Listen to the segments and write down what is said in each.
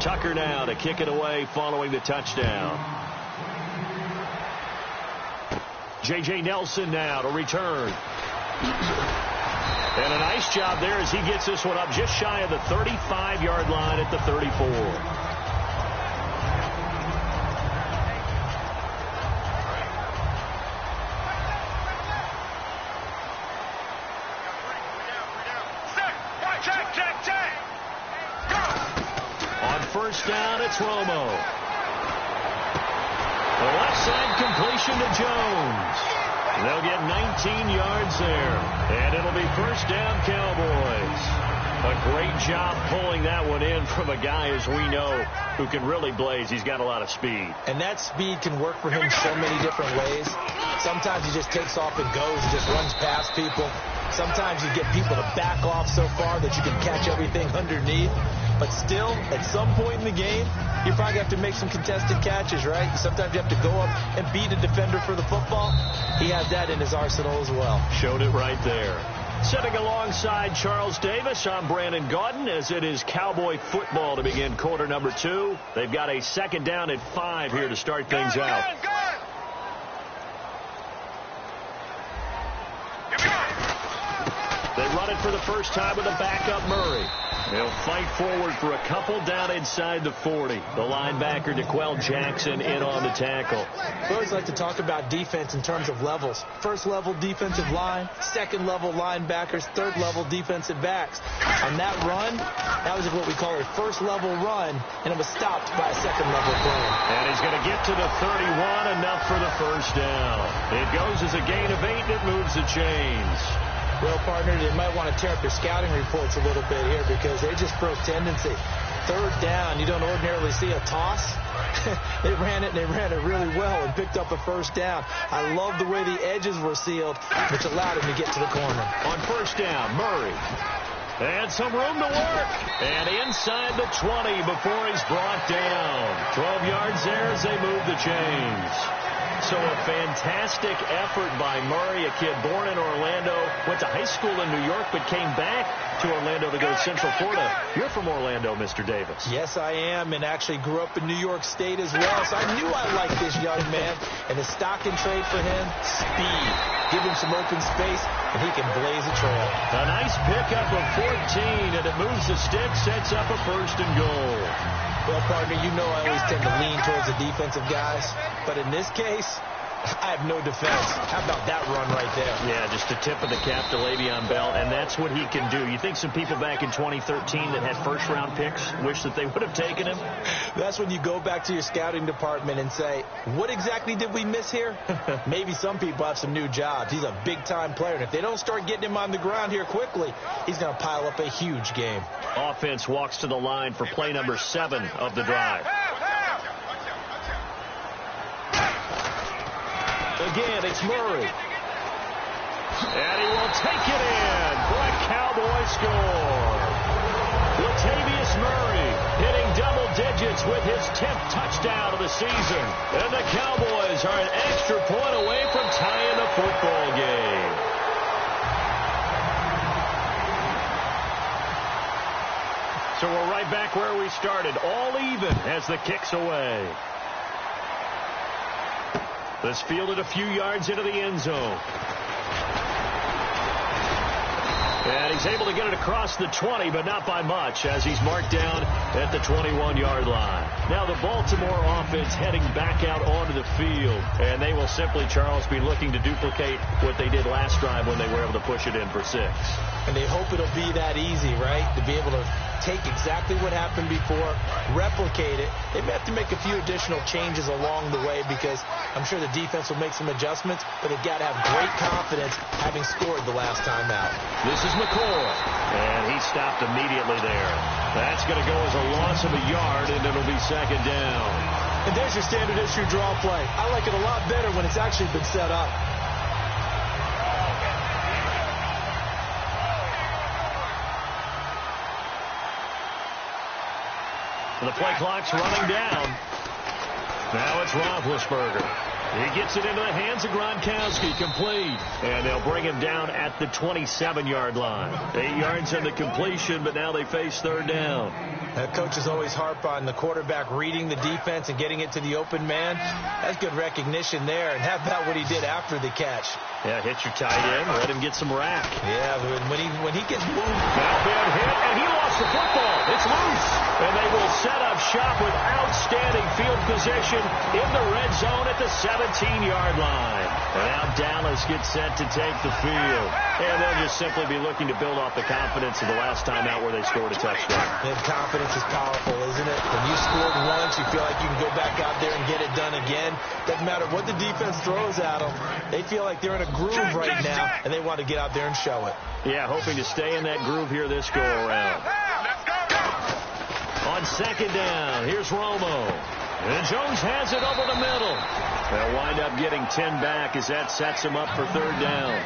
Tucker now to kick it away following the touchdown. J.J. Nelson now to return. And a nice job there as he gets this one up just shy of the 35-yard line at the 34. First down, it's Romo. The left side completion to Jones. They'll get 19 yards there. And it'll be first down, Cowboys. A great job pulling that one in from a guy, as we know, who can really blaze. He's got a lot of speed. And that speed can work for him so many different ways. Sometimes he just takes off and goes and just runs past people. Sometimes you get people to back off so far that you can catch everything underneath. But still, at some point in the game, you probably have to make some contested catches, right? Sometimes you have to go up and beat a defender for the football. He has that in his arsenal as well. Showed it right there. Sitting alongside Charles Davis, I'm Brandon Gaudin, as it is Cowboy football to begin quarter number 2. They've got a second down at 5 here to start things out. They run it for the first time with a backup Murray. They'll fight forward for a couple down inside the 40. The linebacker, DeQuell Jackson, in on the tackle. We always like to talk about defense in terms of levels. First level defensive line, second level linebackers, third level defensive backs. On that run, that was what we call a first level run, and it was stopped by a second level play. And he's going to get to the 31, enough for the first down. It goes as a gain of 8, and it moves the chains. Well, partner, they might want to tear up their scouting reports a little bit here because they just broke tendency. Third down, you don't ordinarily see a toss. They ran it, and they ran it really well and picked up a first down. I love the way the edges were sealed, which allowed him to get to the corner. On first down, Murray. And some room to work. And inside the 20 before he's brought down. 12 yards there as they move the chains. So a fantastic effort by Murray, a kid born in Orlando, went to high school in New York, but came back to Orlando to go to Central Florida. You're from Orlando, Mr. Davis. Yes, I am, and actually grew up in New York State as well, so I knew I liked this young man. And the stock and trade for him, speed. Give him some open space, and he can blaze a trail. A nice pickup of 14, and it moves the stick, sets up a first and goal. Well, partner, you know I always tend to lean towards the defensive guys. But in this case, I have no defense. How about that run right there? Yeah, just a tip of the cap to Le'Veon Bell, and that's what he can do. You think some people back in 2013 that had first-round picks wish that they would have taken him? That's when you go back to your scouting department and say, what exactly did we miss here? Maybe some people have some new jobs. He's a big-time player, and if they don't start getting him on the ground here quickly, he's going to pile up a huge game. Offense walks to the line for play number 7 of the drive. Again, it's Murray. And he will take it in for a Cowboy score. Latavius Murray hitting double digits with his 10th touchdown of the season. And the Cowboys are an extra point away from tying the football game. So we're right back where we started, all even as the kick's away. This fielded a few yards into the end zone. And he's able to get it across the 20, but not by much, as he's marked down at the 21-yard line. Now the Baltimore offense heading back out onto the field. And they will simply, Charles, be looking to duplicate what they did last drive when they were able to push it in for 6. And they hope it'll be that easy, right? To be able to take exactly what happened before, replicate it. They may have to make a few additional changes along the way because I'm sure the defense will make some adjustments, but they've got to have great confidence having scored the last time out. This is McCoy, and he stopped immediately there. That's going to go as a loss of a yard, and it'll be second down. And there's your standard issue draw play. I like it a lot better when it's actually been set up. The play clock's running down. Now it's Roethlisberger. He gets it into the hands of Gronkowski, complete. And they'll bring him down at the 27-yard line. 8 yards on the completion, but now they face third down. Coaches always harp on the quarterback reading the defense and getting it to the open man. That's good recognition there. And how about what he did after the catch? Yeah, hit your tight end, let him get some rack. Yeah, when he gets moved. Now bad hit, and he lost the football. It's loose. And they will set up shop with outstanding field position in the red zone at the 17-yard line. And now Dallas gets set to take the field. And they'll just simply be looking to build off the confidence of the last time out where they scored a touchdown. And confidence is powerful, isn't it? When you scored once, you feel like you can go back out there and get it done again. Doesn't matter what the defense throws at them. They feel like they're in a groove right now, and they want to get out there and show it. Yeah, hoping to stay in that groove here this go-around. On second down, here's Romo. And Jones has it over the middle. They'll wind up getting 10 back as that sets them up for third down.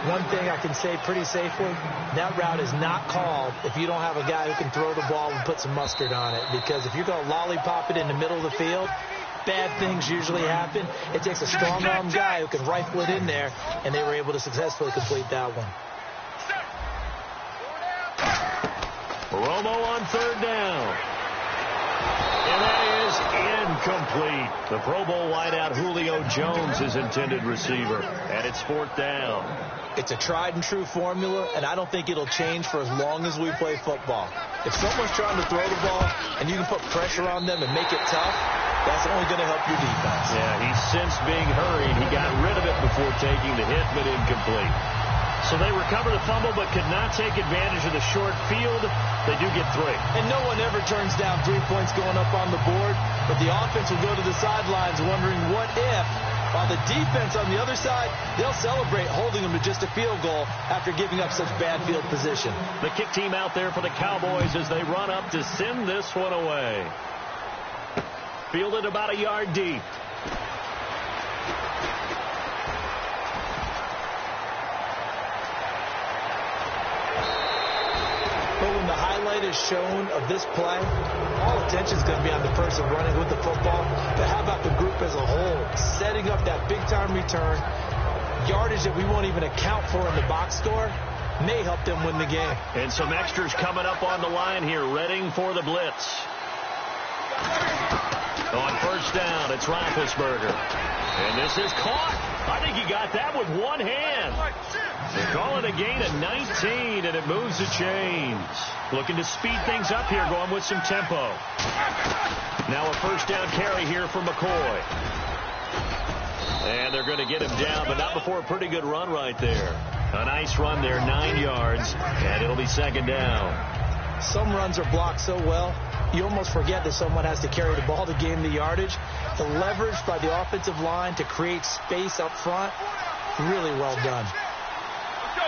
One thing I can say pretty safely, that route is not called if you don't have a guy who can throw the ball and put some mustard on it. Because if you're going to lollipop it in the middle of the field, bad things usually happen. It takes a strong-arm guy who can rifle it in there, and they were able to successfully complete that one. Romo on third down. And that is incomplete. The Pro Bowl wideout Julio Jones is intended receiver. And it's fourth down. It's a tried-and-true formula, and I don't think it'll change for as long as we play football. If someone's trying to throw the ball and you can put pressure on them and make it tough, that's only going to help your defense. Yeah, he's since being hurried. He got rid of it before taking the hit, but incomplete. So they recover the fumble but could not take advantage of the short field. They do get 3. And no one ever turns down 3 points going up on the board, but the offense will go to the sidelines wondering what if. While the defense on the other side, they'll celebrate holding them to just a field goal after giving up such bad field position. The kick team out there for the Cowboys as they run up to send this one away. Fielded about a yard deep. But when the highlight is shown of this play, all attention is going to be on the person running with the football. But how about the group as a whole? Setting up that big-time return, yardage that we won't even account for in the box score, may help them win the game. And some extras coming up on the line here, readying for the blitz. On first down, it's Roethlisberger. And this is caught. I think he got that with one hand. They call it a gain of 19, and it moves the chains. Looking to speed things up here, going with some tempo. Now a first down carry here for McCoy. And they're going to get him down, but not before a pretty good run right there. A nice run there, 9 yards, and it'll be second down. Some runs are blocked so well, you almost forget that someone has to carry the ball to gain the yardage. The leverage by the offensive line to create space up front, really well done. Let's go.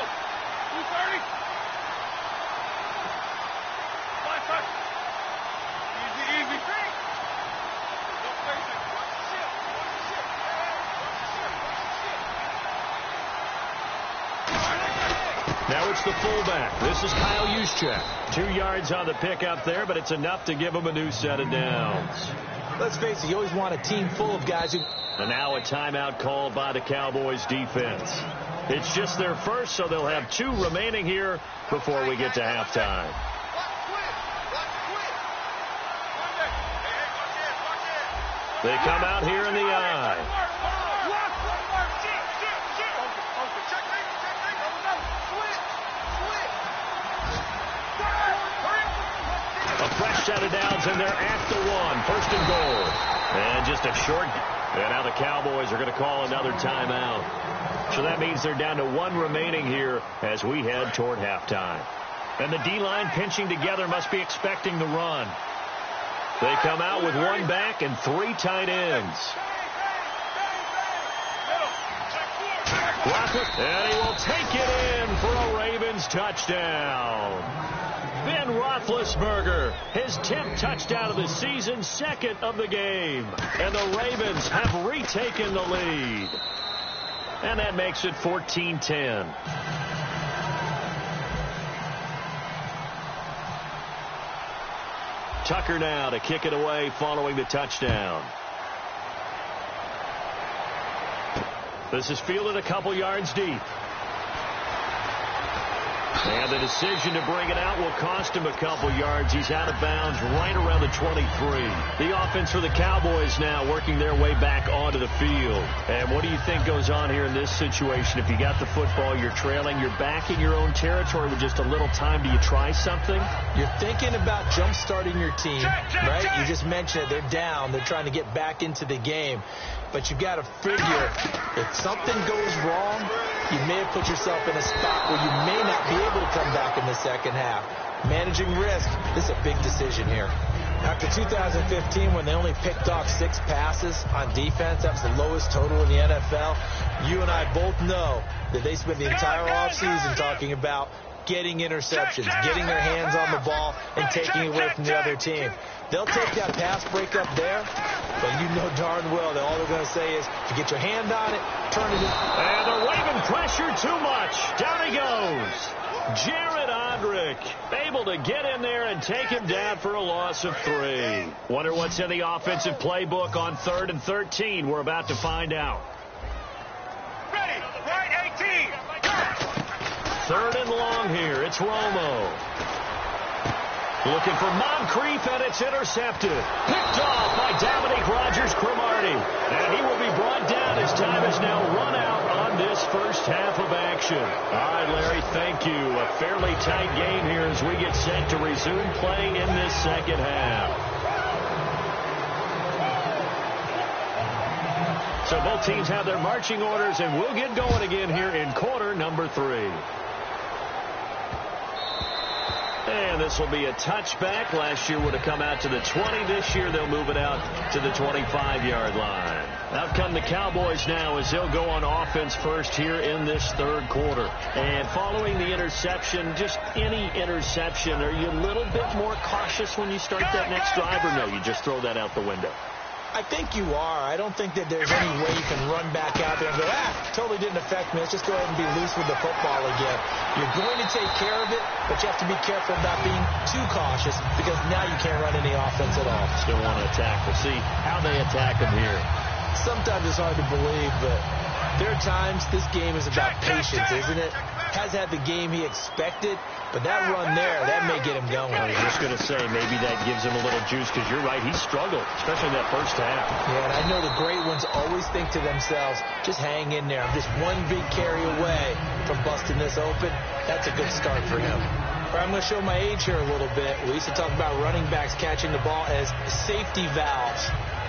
230. Easy, easy. Now it's the fullback. This is Kyle Juszczyk. 2 yards on the pickup there, but it's enough to give him a new set of downs. Let's face it, you always want a team full of guys who... And now a timeout called by the Cowboys defense. It's just their first, so they'll have 2 remaining here before we get to halftime. They come out here in the eye. A fresh set of downs, and they're at the 1. First and goal. And just a short. And now the Cowboys are going to call another timeout. So that means they're down to 1 remaining here as we head toward halftime. And the D-line pinching together must be expecting the run. They come out with 1 back and 3 tight ends. And he will take it in for a Ravens touchdown. Ben Roethlisberger, his 10th touchdown of the season, 2nd of the game. And the Ravens have retaken the lead. And that makes it 14-10. Tucker now to kick it away following the touchdown. This is fielded a couple yards deep. And the decision to bring it out will cost him a couple yards. He's out of bounds right around the 23. The offense for the Cowboys now working their way back onto the field. And what do you think goes on here in this situation? If you got the football, you're trailing, you're back in your own territory with just a little time. Do you try something? You're thinking about jump-starting your team, right? You just mentioned it. They're down. They're trying to get back into the game. But you got to figure if something goes wrong, you may have put yourself in a spot where you may not be able to come back in the second half. Managing risk, this is a big decision here. After 2015, when they only picked off 6 passes on defense, that was the lowest total in the NFL. You and I both know that they spent the entire offseason talking about getting interceptions, getting their hands on the ball, and taking it away from the other team. They'll take that pass break up there, but you know darn well that all they're going to say is, if you get your hand on it, turn it in. And they're waving pressure too much. Down he goes. Jared Odrick able to get in there and take him down for a loss of 3. Wonder what's in the offensive playbook on 3rd and 13. We're about to find out. Ready, right 18. 3rd and long here. It's Romo. Looking for Moncrief, and it's intercepted. Picked off by Dominique Rodgers-Cromartie. And he will be brought down as time has now run out on this first half of action. All right, Larry, thank you. A fairly tight game here as we get set to resume play in this second half. So both teams have their marching orders, and we'll get going again here in quarter number 3. And this will be a touchback. Last year would have come out to the 20. This year they'll move it out to the 25-yard line. Out come the Cowboys now as they'll go on offense first here in this 3rd quarter. And following the interception, just any interception, are you a little bit more cautious when you start that next drive, or no, you just throw that out the window? I think you are. I don't think that there's any way you can run back out there and go, totally didn't affect me. Let's just go ahead and be loose with the football again. You're going to take care of it, but you have to be careful about being too cautious because now you can't run any offense at all. Still want to attack. We'll see how they attack them here. Sometimes it's hard to believe, but there are times this game is about patience, isn't it? Has had the game he expected, but that run there, that may get him going. I was just going to say, maybe that gives him a little juice, because you're right, he struggled, especially in that first half. Yeah, and I know the great ones always think to themselves, just hang in there. I'm just one big carry away from busting this open. That's a good start for him. All right, I'm going to show my age here a little bit. We used to talk about running backs catching the ball as safety valves.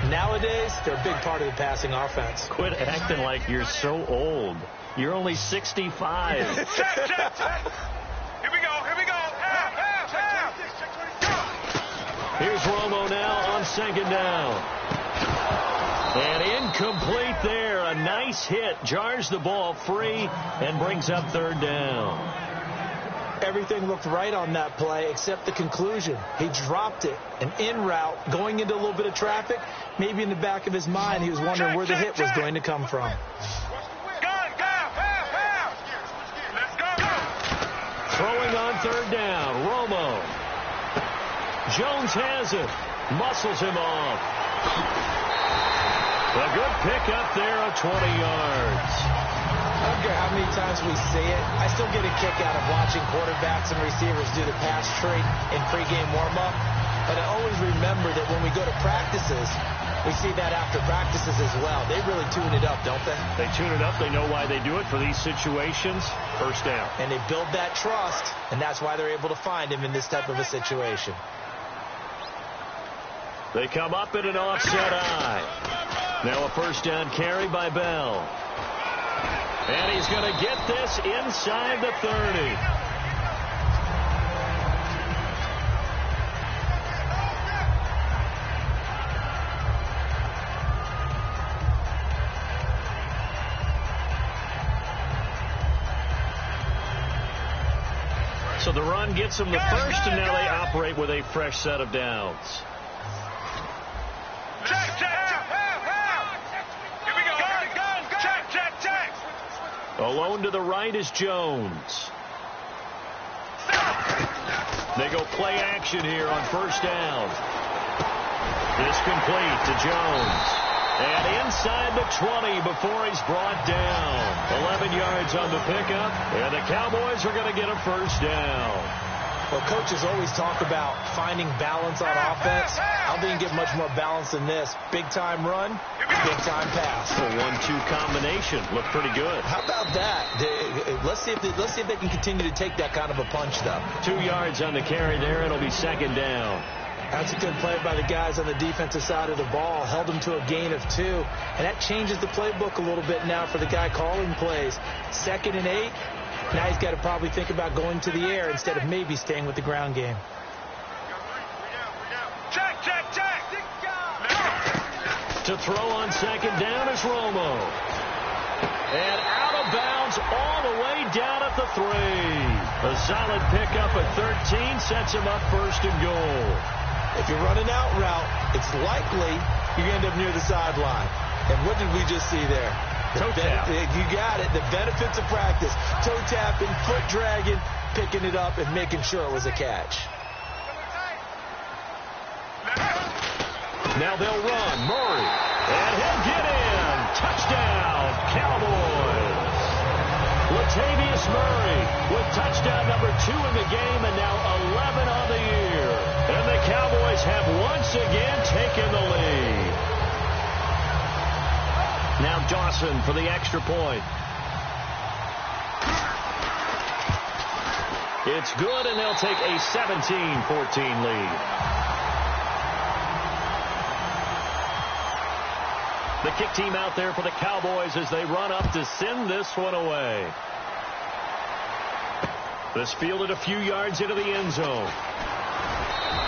Nowadays, they're a big part of the passing offense. Quit acting like you're so old. You're only 65. Check. Here we go. Here's Romo now on 2nd down. And incomplete there. A nice hit. Jars the ball free and brings up 3rd down. Everything looked right on that play except the conclusion. He dropped it. An in route going into a little bit of traffic. Maybe in the back of his mind he was wondering where the hit was going to come from. Throwing on 3rd down. Romo. Jones has it. Muscles him off. A good pickup there of 20 yards. I don't care how many times we see it. I still get a kick out of watching quarterbacks and receivers do the pass trade in pregame warm-up. But I always remember that when we go to practices, we see that after practices as well. They really tune it up, don't they? They tune it up. They know why they do it for these situations. First down. And they build that trust, and that's why they're able to find him in this type of a situation. They come up in an offset eye. Now a first down carry by Bell. And he's going to get this inside the 30. So the run gets them the first, and now they operate with a fresh set of downs. Here we go. Check. Alone to the right is Jones. They go play action here on first down. This complete to Jones. And inside the 20 before he's brought down. 11 yards on the pickup, and the Cowboys are going to get a first down. Well, coaches always talk about finding balance on offense. I don't think you get much more balance than this. Big-time run, big-time pass. A 1-2 combination. Looked pretty good. How about that? Let's see if they can continue to take that kind of a punch, though. 2 yards on the carry there. It'll be second down. That's a good play by the guys on the defensive side of the ball. Held them to a gain of 2. And that changes the playbook a little bit now for the guy calling plays. 2nd and 8. Now he's got to probably think about going to the air instead of maybe staying with the ground game. Check. To throw on second down is Romo. And out of bounds all the way down at the 3. A solid pickup at 13 sets him up first and goal. If you're running out route, it's likely you end up near the sideline. And what did we just see there? Toe tap. You got it. The benefits of practice. Toe tapping, foot dragging, picking it up, and making sure it was a catch. Now they'll run. Murray. And he'll get in. Touchdown, Cowboys. Latavius Murray with touchdown number 2 in the game and now 11 on the year. And the Cowboys have once again taken the lead. Now Dawson for the extra point. It's good, and they'll take a 17-14 lead. The kick team out there for the Cowboys as they run up to send this one away. This fielded a few yards into the end zone.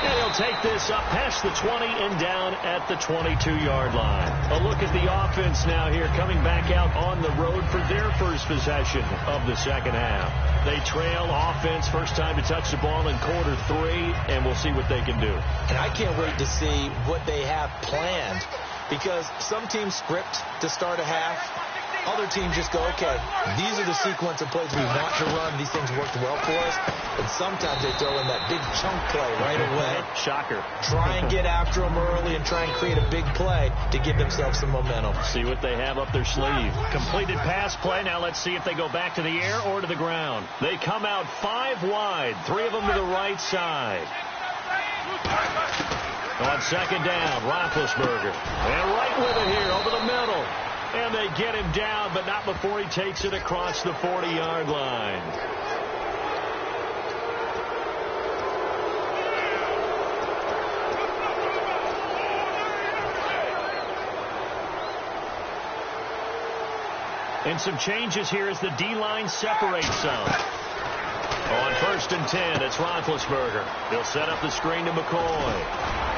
And he'll take this up past the 20 and down at the 22-yard line. A look at the offense now here, coming back out on the road for their first possession of the second half. They trail offense, first time to touch the ball in quarter 3, and we'll see what they can do. And I can't wait to see what they have planned, because some teams script to start a half. Other teams just go, okay, these are the sequence of plays we want to run. These things worked well for us. And sometimes they throw in that big chunk play right away. Shocker. Try and get after them early and try and create a big play to give themselves some momentum. See what they have up their sleeve. Completed pass play. Now let's see if they go back to the air or to the ground. They come out 5 wide, 3 of them to the right side. On second down, Roethlisberger. And right with it here, over the middle. And they get him down, but not before he takes it across the 40-yard line. And some changes here as the D-line separates some. On 1st and 10, it's Roethlisberger. He'll set up the screen to McCoy.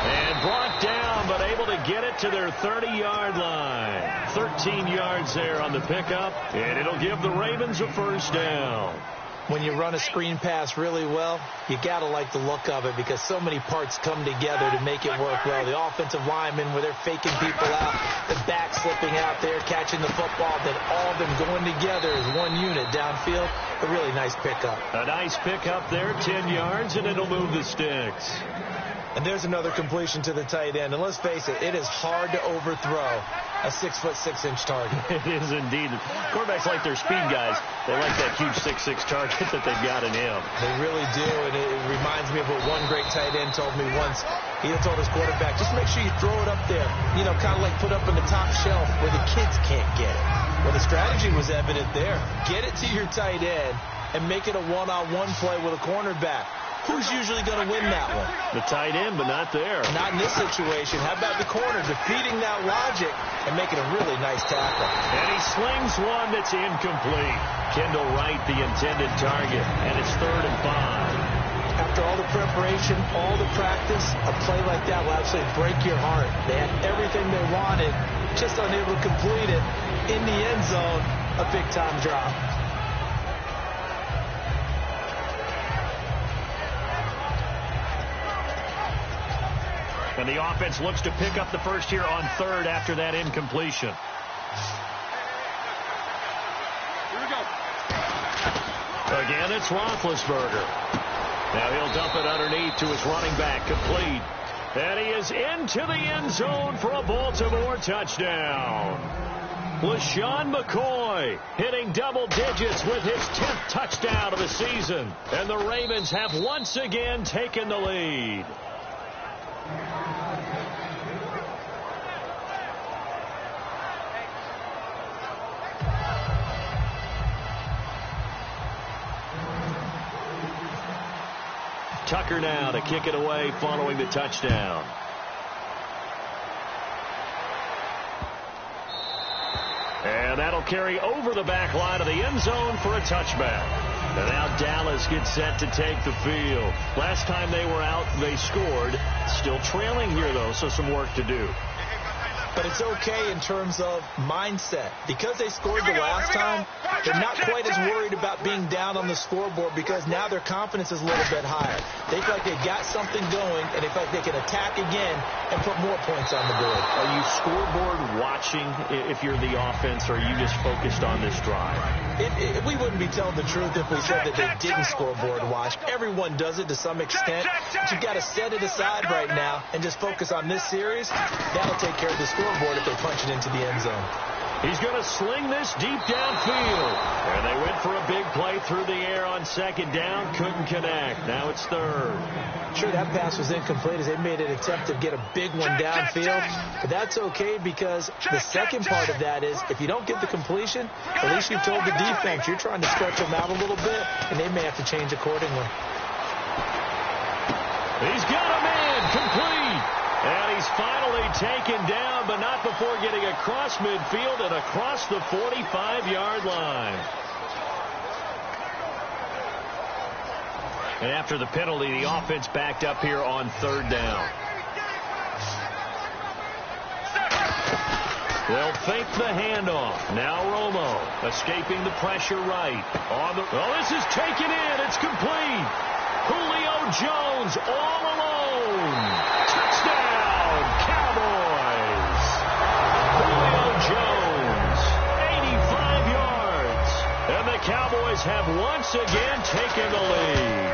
And brought down, but able to get it to their 30-yard line. 13 yards there on the pickup, and it'll give the Ravens a first down. When you run a screen pass really well, you got to like the look of it because so many parts come together to make it work well. The offensive linemen, where they're faking people out, the back slipping out there, catching the football, then all of them going together as one unit downfield. A really nice pickup. A nice pickup there, 10 yards, and it'll move the sticks. And there's another completion to the tight end. And let's face it, it is hard to overthrow a 6'6" target. It is indeed. Quarterbacks like their speed guys. They like that huge 6'6" target that they've got in him. They really do, and it reminds me of what one great tight end told me once. He told his quarterback, just make sure you throw it up there, you know, kind of like put up in the top shelf where the kids can't get it. Well, the strategy was evident there. Get it to your tight end and make it a one-on-one play with a cornerback. Who's usually going to win that one? The tight end, but not there. Not in this situation. How about the corner defeating that logic and making a really nice tackle? And he slings one that's incomplete. Kendall Wright, the intended target, and it's 3rd and 5. After all the preparation, all the practice, a play like that will absolutely break your heart. They had everything they wanted, just unable to complete it. In the end zone, a big-time drop. And the offense looks to pick up the first here on 3rd after that incompletion. Here we go. Again, it's Roethlisberger. Now he'll dump it underneath to his running back, complete. And he is into the end zone for a Baltimore touchdown. LaShawn McCoy hitting double digits with his 10th touchdown of the season. And the Ravens have once again taken the lead. Tucker now to kick it away following the touchdown. And that'll carry over the back line of the end zone for a touchback. And now Dallas gets set to take the field. Last time they were out, they scored. Still trailing here, though, so some work to do. But it's okay in terms of mindset. Because they scored the last time, they're not quite as worried about being down on the scoreboard because now their confidence is a little bit higher. They feel like they've got something going, and they feel like they can attack again and put more points on the board. Are you scoreboard watching if you're the offense, or are you just focused on this drive? We wouldn't be telling the truth if we said that they didn't scoreboard watch. Everyone does it to some extent. But you've got to set it aside right now and just focus on this series. That'll take care of the scoreboard if they punch it into the end zone. He's going to sling this deep downfield. And they went for a big play through the air on second down. Couldn't connect. Now it's third. Sure, that pass was incomplete as they made an attempt to get a big one downfield. But that's okay because the second part of that is if you don't get the completion, at least you've told the defense you're trying to stretch them out a little bit, and they may have to change accordingly. He's got a man complete. And he's finally taken down, but not before getting across midfield and across the 45-yard line. And after the penalty, the offense backed up here on third down. They'll fake the handoff. Now Romo escaping the pressure right. This is taken in. It's complete. Julio Jones all alone. Touchdown, Cowboys. Julio Jones, 85 yards. And the Cowboys have once again taken the lead.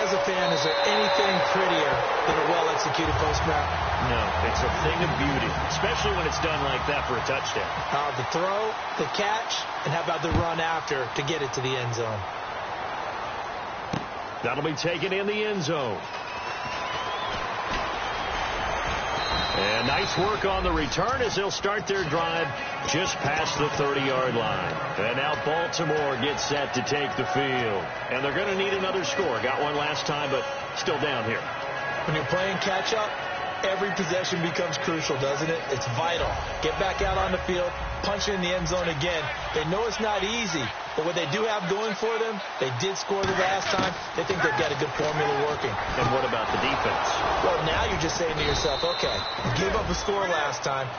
As a fan, is there anything prettier than a well-executed post route? No, it's a thing of beauty, especially when it's done like that for a touchdown. The throw, the catch, and how about the run after to get it to the end zone? That'll be taken in the end zone. And nice work on the return as they'll start their drive just past the 30-yard line. And now Baltimore gets set to take the field. And they're going to need another score. Got one last time, but still down here. When you're playing catch-up, every possession becomes crucial, doesn't it? It's vital. Get back out on the field, punch in the end zone again. They know it's not easy, but what they do have going for them, they did score the last time. They think they've got a good formula working. And what about the defense? Well, now you're just saying to yourself, okay, gave up a score last time.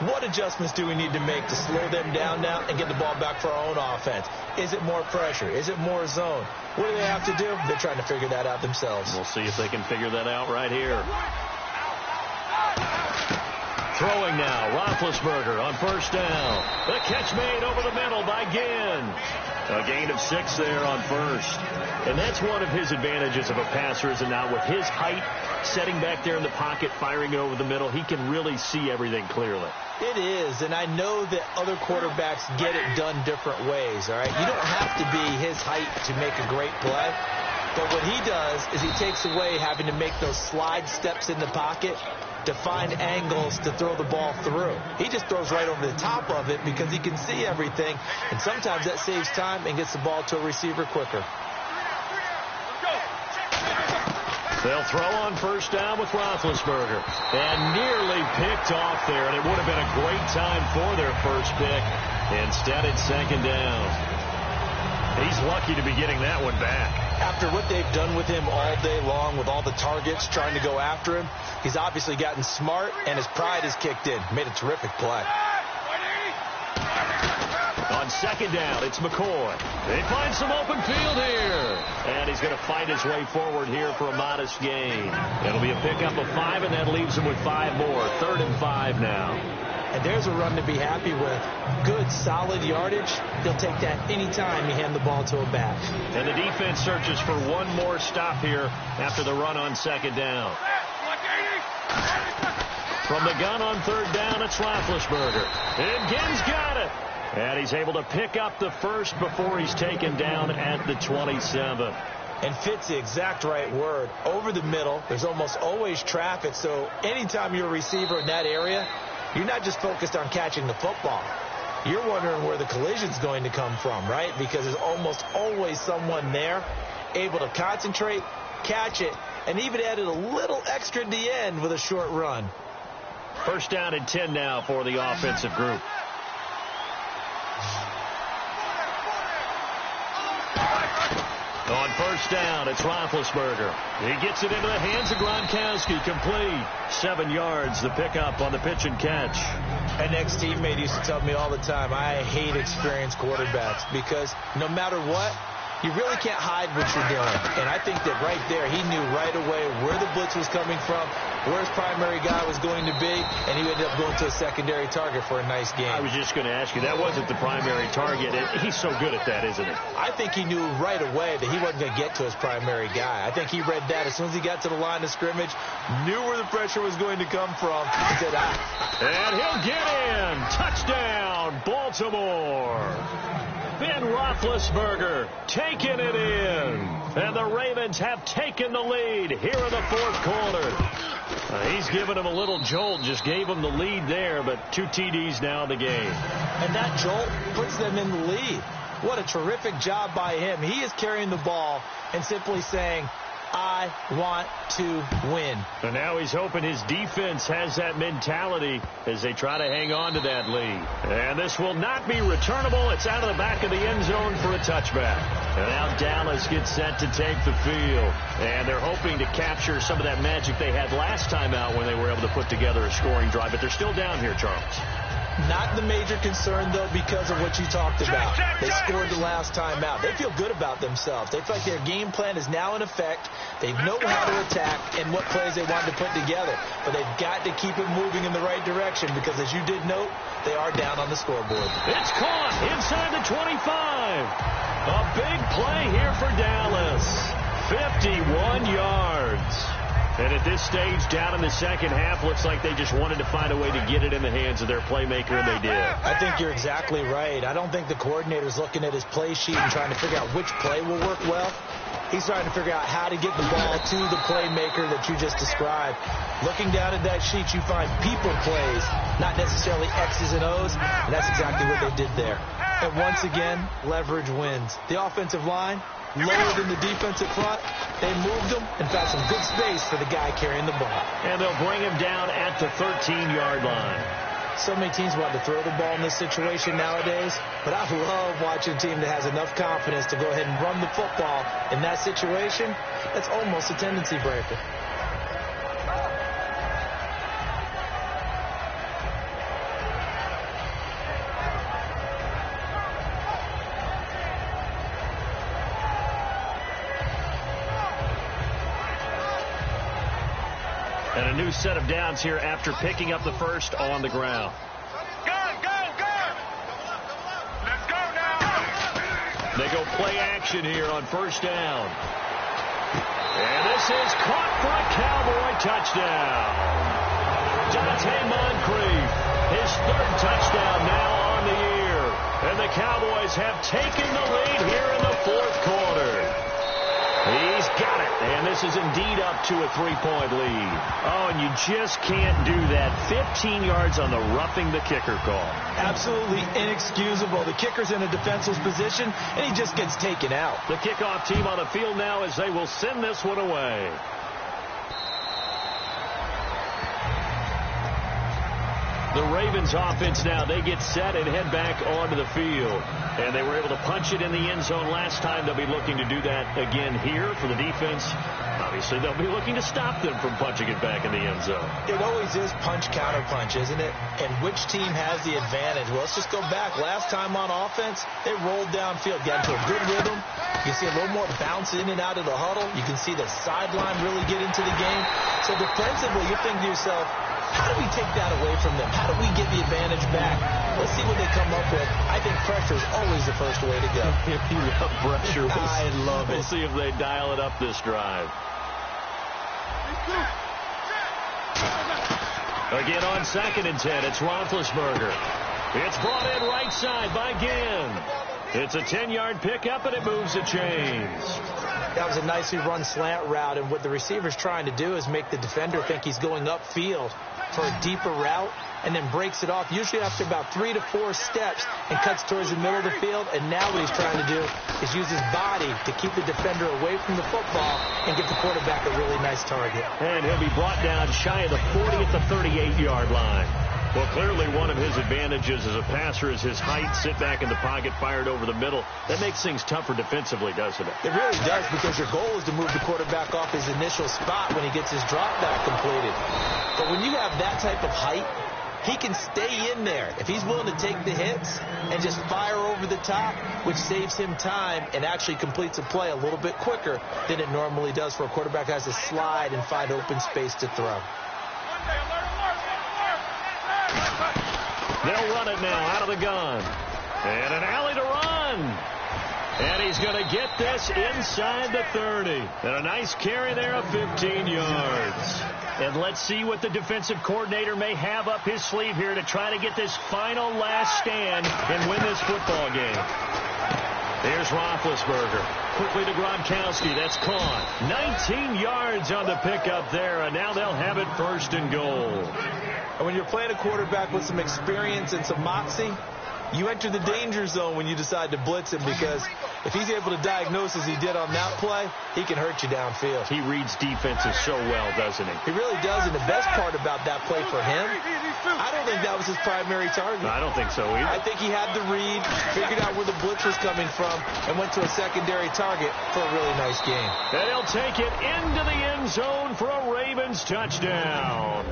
What adjustments do we need to make to slow them down now and get the ball back for our own offense? Is it more pressure? Is it more zone? What do they have to do? They're trying to figure that out themselves. We'll see if they can figure that out right here. Throwing now, Roethlisberger on first down. The catch made over the middle by Ginn. A gain of 6 there on first. And that's one of his advantages of a passer, is it not? With his height, setting back there in the pocket, firing it over the middle, he can really see everything clearly. It is, and I know that other quarterbacks get it done different ways, all right? You don't have to be his height to make a great play. But what he does is he takes away having to make those slide steps in the pocket to find angles to throw the ball through. He just throws right over the top of it because he can see everything, and sometimes that saves time and gets the ball to a receiver quicker. They'll throw on first down with Roethlisberger. And nearly picked off there, and it would have been a great time for their first pick. Instead, it's second down. He's lucky to be getting that one back. After what they've done with him all day long with all the targets trying to go after him, he's obviously gotten smart, and his pride has kicked in. Made a terrific play. On second down, it's McCoy. They find some open field here. And he's going to fight his way forward here for a modest gain. It'll be a pickup of 5, and that leaves him with 5 more. 3rd and 5 now. And there's a run to be happy with. Good, solid yardage. He'll take that anytime you hand the ball to a back. And the defense searches for one more stop here after the run on second down. From the gun on third down, it's Roethlisberger. And Ginn's got it. And he's able to pick up the first before he's taken down at the 27. And fits the exact right word. Over the middle, there's almost always traffic, so anytime you're a receiver in that area, you're not just focused on catching the football. You're wondering where the collision's going to come from, right? Because there's almost always someone there able to concentrate, catch it, and even added a little extra at the end with a short run. First down and 10 now for the offensive group. On first down, it's Roethlisberger. He gets it into the hands of Gronkowski, complete. 7 yards, the pickup on the pitch and catch. An ex-teammate used to tell me all the time, I hate experienced quarterbacks because no matter what, you really can't hide what you're doing. And I think that right there, he knew right away where the blitz was coming from, where his primary guy was going to be, and he ended up going to a secondary target for a nice game. I was just going to ask you, that wasn't the primary target. He's so good at that, isn't he? I think he knew right away that he wasn't going to get to his primary guy. I think he read that as soon as he got to the line of scrimmage, knew where the pressure was going to come from, and said, And he'll get in. Touchdown, Baltimore. Ben Roethlisberger taking it in. And the Ravens have taken the lead here in the fourth quarter. He's given him a little jolt, just gave him the lead there, but 2 TDs now in the game. And that jolt puts them in the lead. What a terrific job by him. He is carrying the ball and simply saying, I want to win. And now he's hoping his defense has that mentality as they try to hang on to that lead. And this will not be returnable. It's out of the back of the end zone for a touchback. And now Dallas gets set to take the field. And they're hoping to capture some of that magic they had last time out when they were able to put together a scoring drive. But they're still down here, Charles. Not the major concern, though, because of what you talked about. They scored the last time out. They feel good about themselves. They feel like their game plan is now in effect. They know how to attack and what plays they want to put together. But they've got to keep it moving in the right direction because, as you did note, they are down on the scoreboard. It's caught inside the 25. A big play here for Dallas. 51 yards. And at this stage, down in the second half, looks like they just wanted to find a way to get it in the hands of their playmaker, and they did. I think you're exactly right. I don't think the coordinator's looking at his play sheet and trying to figure out which play will work well. He's trying to figure out how to get the ball to the playmaker that you just described. Looking down at that sheet, you find people plays, not necessarily X's and O's, and that's exactly what they did there. And once again, leverage wins. The offensive line, lower than the defensive front. They moved him and found some good space for the guy carrying the ball. And they'll bring him down at the 13-yard line. So many teams want to throw the ball in this situation nowadays, but I love watching a team that has enough confidence to go ahead and run the football in that situation. That's almost a tendency breaker. And a new set of downs here after picking up the first on the ground. Go, go, go! Let's go now! They go play action here on first down. And this is caught for a Cowboy touchdown. Dante Moncrief, his third touchdown now on the year. And the Cowboys have taken the lead here in the fourth quarter. He's got it, and this is indeed up to a 3-point lead. Oh, and you just can't do that. 15 yards on the roughing the kicker call. Absolutely inexcusable. The kicker's in a defenseless position, and he just gets taken out. The kickoff team on the field now as they will send this one away. The Ravens offense now, they get set and head back onto the field. And they were able to punch it in the end zone last time. They'll be looking to do that again here for the defense. Obviously, they'll be looking to stop them from punching it back in the end zone. It always is punch-counter-punch, isn't it? And which team has the advantage? Well, let's just go back. Last time on offense, they rolled downfield, got into a good rhythm. You can see a little more bounce in and out of the huddle. You can see the sideline really get into the game. So defensively, you think to yourself, how do we take that away from them? How do we get the advantage back? Let's see what they come up with. I think pressure is always the first way to go. If you love pressure, I love it. We'll see if they dial it up this drive. Again on 2nd and 10, it's Roethlisberger. It's brought in right side by Ginn. It's a 10-yard pickup, and it moves the chains. That was a nicely run slant route, and what the receiver's trying to do is make the defender think he's going upfield for a deeper route, and then breaks it off, usually after about 3 to 4 steps, and cuts towards the middle of the field. And now what he's trying to do is use his body to keep the defender away from the football and give the quarterback a really nice target. And he'll be brought down shy of the 40 at the 38-yard line. Well, clearly one of his advantages as a passer is his height. Sit back in the pocket, fired over the middle. That makes things tougher defensively, doesn't it? It really does, because your goal is to move the quarterback off his initial spot when he gets his drop back completed. But when you have that type of height, he can stay in there if he's willing to take the hits and just fire over the top, which saves him time and actually completes a play a little bit quicker than it normally does for a quarterback who has to slide and find open space to throw. They'll run it now out of the gun. And an alley to run. And he's going to get this inside the 30. And a nice carry there of 15 yards. And let's see what the defensive coordinator may have up his sleeve here to try to get this final last stand and win this football game. Here's Roethlisberger. Quickly to Gronkowski. That's caught. 19 yards on the pickup there, and now they'll have it 1st and goal. And when you're playing a quarterback with some experience and some moxie, you enter the danger zone when you decide to blitz him, because if he's able to diagnose as he did on that play, he can hurt you downfield. He reads defenses so well, doesn't he? He really does, and the best part about that play for him, I don't think that was his primary target. I don't think so either. I think he had the read, figured out where the blitz was coming from, and went to a secondary target for a really nice game. And he'll take it into the end zone for a Ravens touchdown.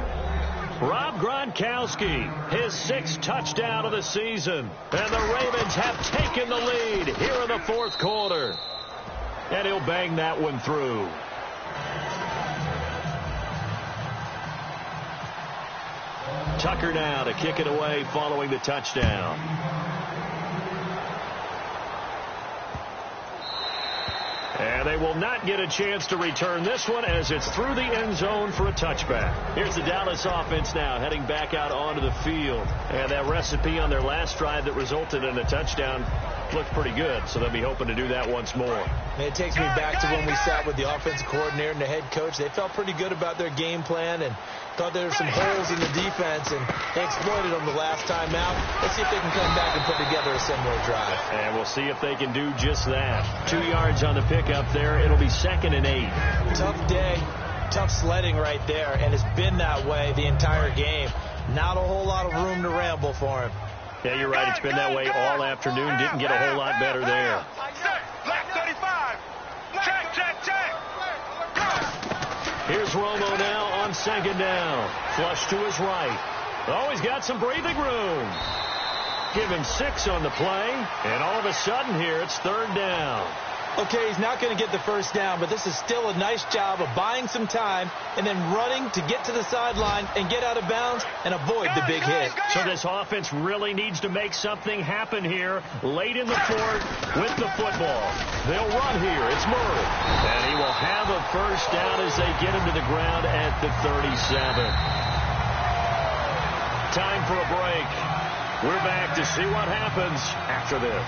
Rob Gronkowski, his 6th touchdown of the season. And the Ravens have taken the lead here in the 4th quarter. And he'll bang that one through. Tucker now to kick it away following the touchdown. And they will not get a chance to return this one, as it's through the end zone for a touchback. Here's the Dallas offense now heading back out onto the field. And that recipe on their last drive that resulted in a touchdown looked pretty good, so they'll be hoping to do that once more. And it takes me back to when we sat with the offensive coordinator and the head coach. They felt pretty good about their game plan and thought there were some holes in the defense, and they exploited them the last time out. Let's see if they can come back and put together a similar drive. And we'll see if they can do just that. 2 yards on the pickup there. It'll be 2nd and 8. Tough day, tough sledding right there, and it's been that way the entire game. Not a whole lot of room to ramble for him. Yeah, you're right. It's been that way all afternoon. Didn't get a whole lot better there. Black 35. Check. Here's Romo now on 2nd down. Flush to his right. Oh, he's got some breathing room. Give him 6 on the play. And all of a sudden here, it's 3rd down. Okay, he's not going to get the 1st down, but this is still a nice job of buying some time and then running to get to the sideline and get out of bounds and avoid the big hit. So this offense really needs to make something happen here late in the 4th with the football. They'll run here. It's Murray. And he will have a 1st down as they get him to the ground at the 37. Time for a break. We're back to see what happens after this.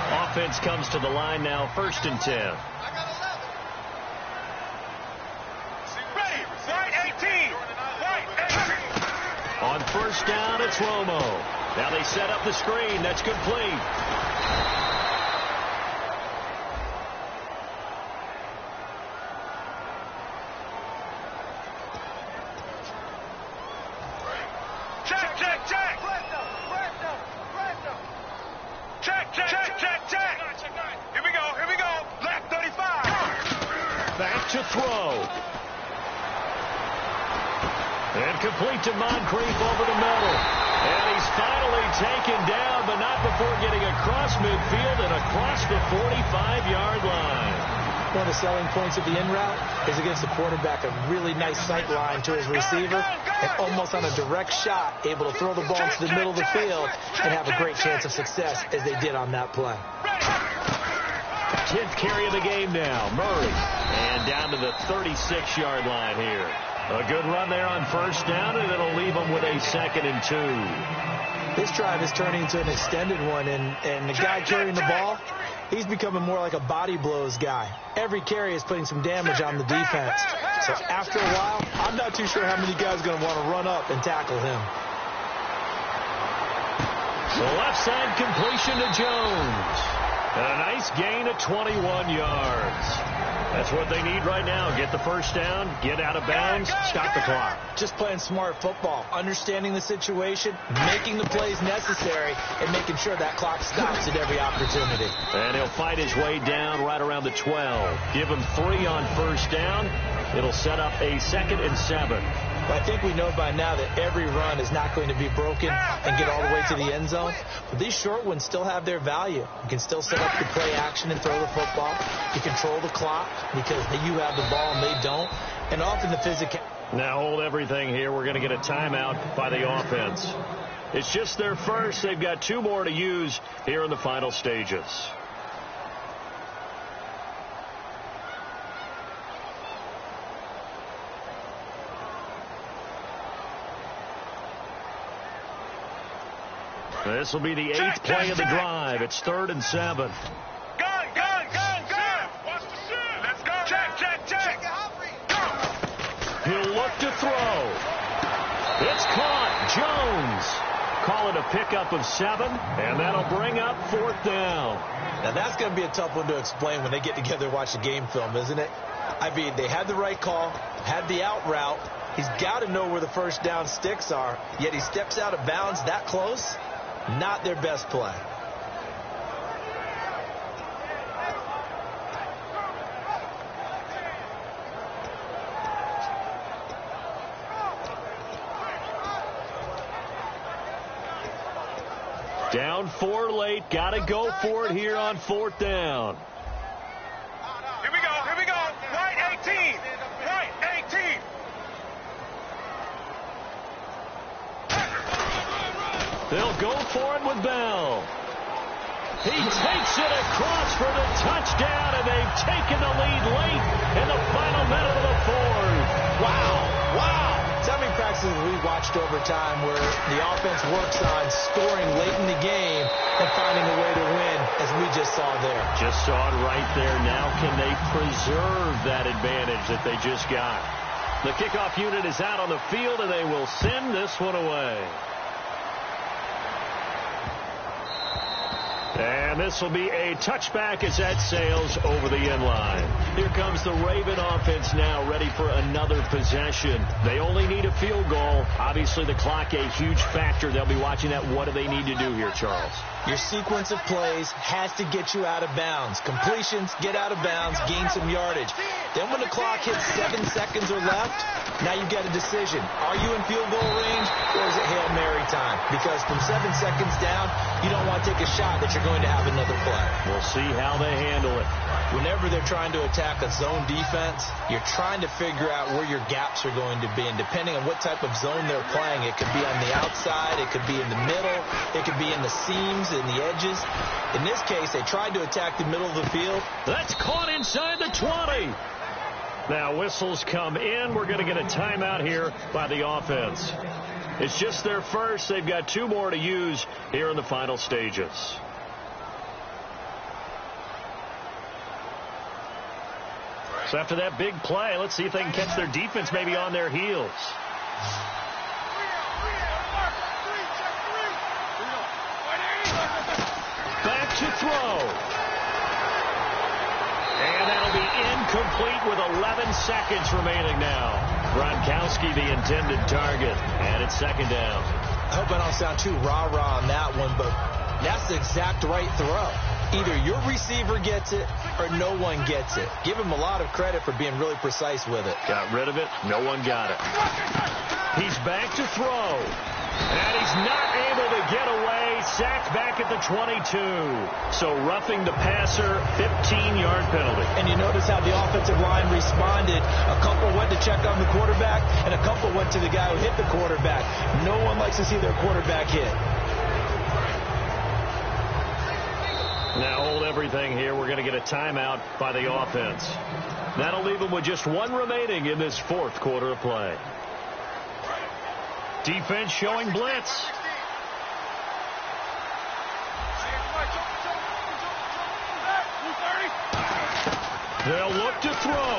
Offense comes to the line now, 1st and 10. Ready. White 18. On 1st down, it's Romo. Now they set up the screen. That's complete. Here we go. Black 35. Back to throw. And complete to Moncrief over the middle. And he's finally taken down, but not before getting across midfield and across the 45-yard line. One of the selling points of the in route is against the quarterback, a really nice sight line to his receiver, and almost on a direct shot, able to throw the ball into the middle of the field and have a great chance of success, as they did on that play. 10th carry of the game now. Murray. And down to the 36-yard line here. A good run there on first down, and it'll leave them with a 2nd and 2. This drive is turning into an extended one, and the guy carrying the ball, he's becoming more like a body blows guy. Every carry is putting some damage on the defense. So after a while, I'm not too sure how many guys are going to want to run up and tackle him. The left side completion to Jones. A nice gain of 21 yards. That's what they need right now. Get the first down, get out of bounds, stop the clock. Just playing smart football, understanding the situation, making the plays necessary, and making sure that clock stops at every opportunity. And he'll fight his way down right around the 12. Give him 3 on first down. It'll set up a 2nd and 7. But I think we know by now that every run is not going to be broken and get all the way to the end zone. But these short ones still have their value. You can still set up the play action and throw the football. You control the clock because you have the ball and they don't. And often the physical. Now hold everything here. We're going to get a timeout by the offense. It's just their first. They've got 2 more to use here in the final stages. This will be the 8th play of the drive. It's 3rd and 7. Gun. Watch the shit. Let's go. Check. He'll look to throw. It's caught. Jones. Call it a pickup of 7, and that'll bring up 4th down. Now that's going to be a tough one to explain when they get together and watch the game film, isn't it? I mean, they had the right call, had the out route. He's got to know where the first down sticks are, yet he steps out of bounds that close. Not their best play. Down 4 late. Got to go for it here on 4th down. Here we go. Right 18. Right 18. They'll go for it with Bell. He takes it across for the touchdown, and they've taken the lead late in the final minute of the 4th. Wow. So many practices we watched over time where the offense works on scoring late in the game and finding a way to win, as we just saw there. Just saw it right there. Now can they preserve that advantage that they just got? The kickoff unit is out on the field, and they will send this one away. And this will be a touchback as that sails over the end line. Here comes the Raven offense now, ready for another possession. They only need a field goal. Obviously, the clock a huge factor. They'll be watching that. What do they need to do here, Charles? Your sequence of plays has to get you out of bounds. Completions, get out of bounds, gain some yardage. Then when the clock hits 7 seconds or left, now you've got a decision. Are you in field goal range, or is it Hail Mary time? Because from 7 seconds down, you don't want to take a shot that you're going to have another play. We'll see how they handle it. Whenever they're trying to attack a zone defense, you're trying to figure out where your gaps are going to be. And depending on what type of zone they're playing, it could be on the outside, it could be in the middle, it could be in the seams and the edges. In this case, they tried to attack the middle of the field. That's caught inside the 20. Now whistles come in. We're going to get a timeout here by the offense. It's just their first. They've got 2 more to use here in the final stages. So after that big play, let's see if they can catch their defense maybe on their heels. Back to throw. And that'll be incomplete with 11 seconds remaining now. Gronkowski, the intended target. And it's 2nd down. I hope I don't sound too rah-rah on that one, but that's the exact right throw. Either your receiver gets it or no one gets it. Give him a lot of credit for being really precise with it. Got rid of it. No one got it. He's back to throw. And he's not able to get away. Sacked back at the 22. So roughing the passer, 15-yard penalty. And you notice how the offensive line responded. A couple went to check on the quarterback, and a couple went to the guy who hit the quarterback. No one likes to see their quarterback hit. Now hold everything here. We're going to get a timeout by the offense. That'll leave them with just one remaining in this fourth quarter of play. Defense showing blitz. They'll look to throw.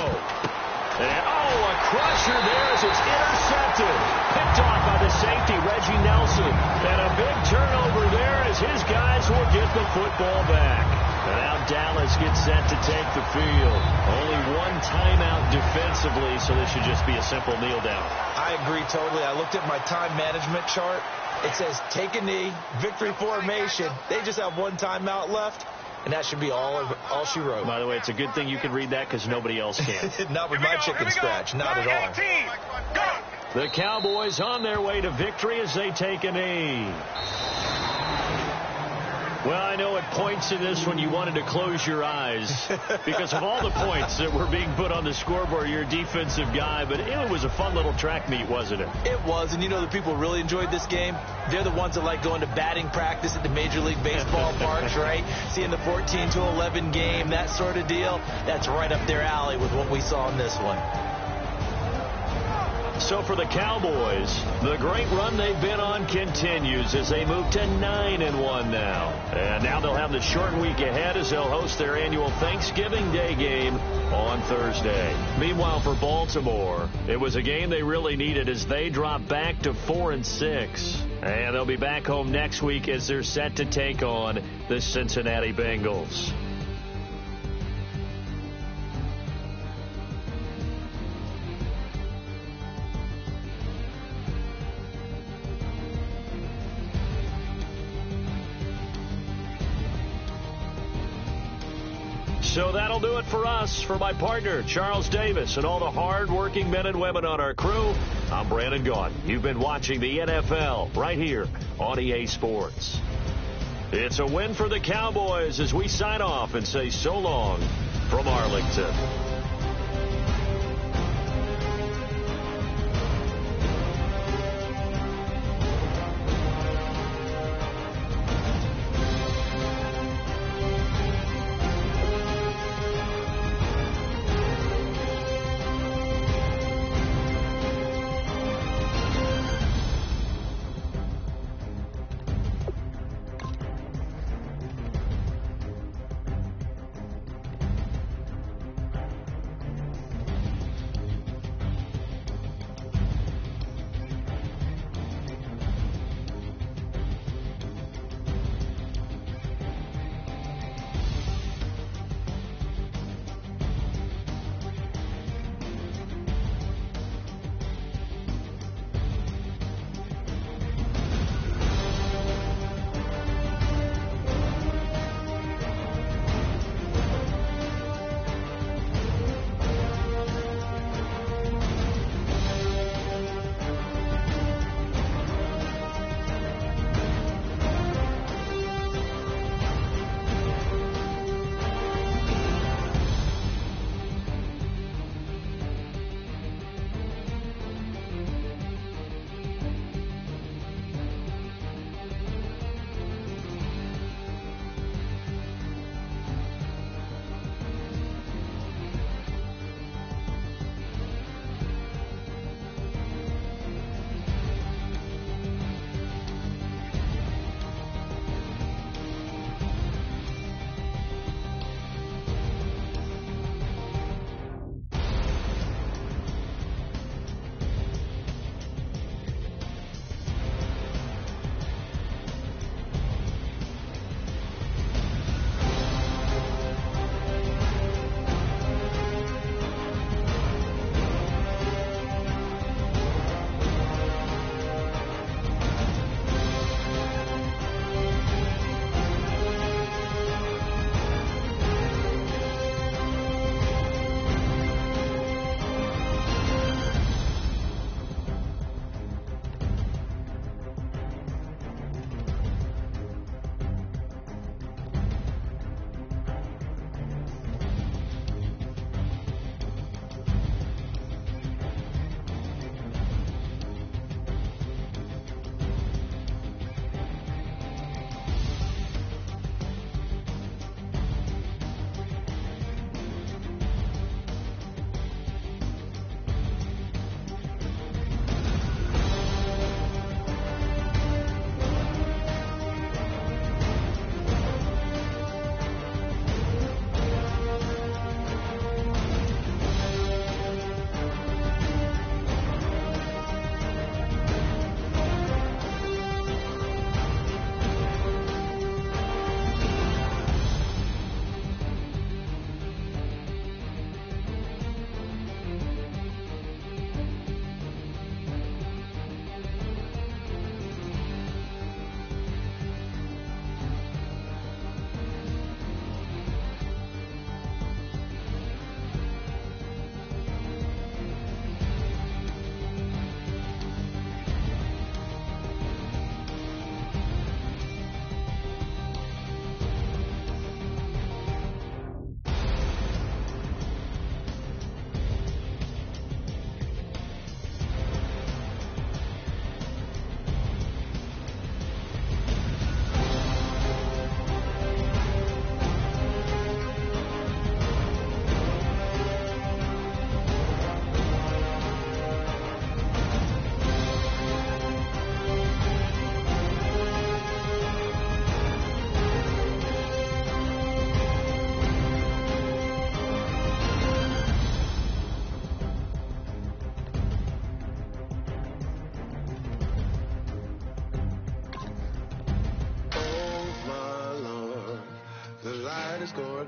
And, a crusher there as it's intercepted. Picked off by the safety, Reggie Nelson. And a big turnover there as his guys will get the football back. And now Dallas gets set to take the field. Only one timeout defensively, so this should just be a simple kneel down. I agree totally. I looked at my time management chart. It says take a knee, victory formation. They just have one timeout left. And that should be all she wrote. By the way, it's a good thing you can read that because nobody else can. Not with my chicken scratch. Not at all. The Cowboys on their way to victory as they take a knee. Well, I know at points in this when you wanted to close your eyes because of all the points that were being put on the scoreboard. You're a defensive guy, but it was a fun little track meet, wasn't it? It was, and you know the people who really enjoyed this game? They're the ones that like going to batting practice at the Major League Baseball parks, right? Seeing the 14-11 game, that sort of deal. That's right up their alley with what we saw in this one. So for the Cowboys, the great run they've been on continues as they move to 9-1 now. And now they'll have the short week ahead as they'll host their annual Thanksgiving Day game on Thursday. Meanwhile, for Baltimore, it was a game they really needed as they drop back to 4-6. And they'll be back home next week as they're set to take on the Cincinnati Bengals. So that'll do it for us. For my partner, Charles Davis, and all the hard-working men and women on our crew, I'm Brandon Gaudin. You've been watching the NFL right here on EA Sports. It's a win for the Cowboys as we sign off and say so long from Arlington.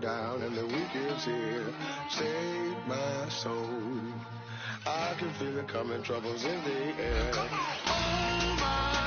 down and the weekend's here. Save my soul. I can feel it coming, troubles in the air. Oh my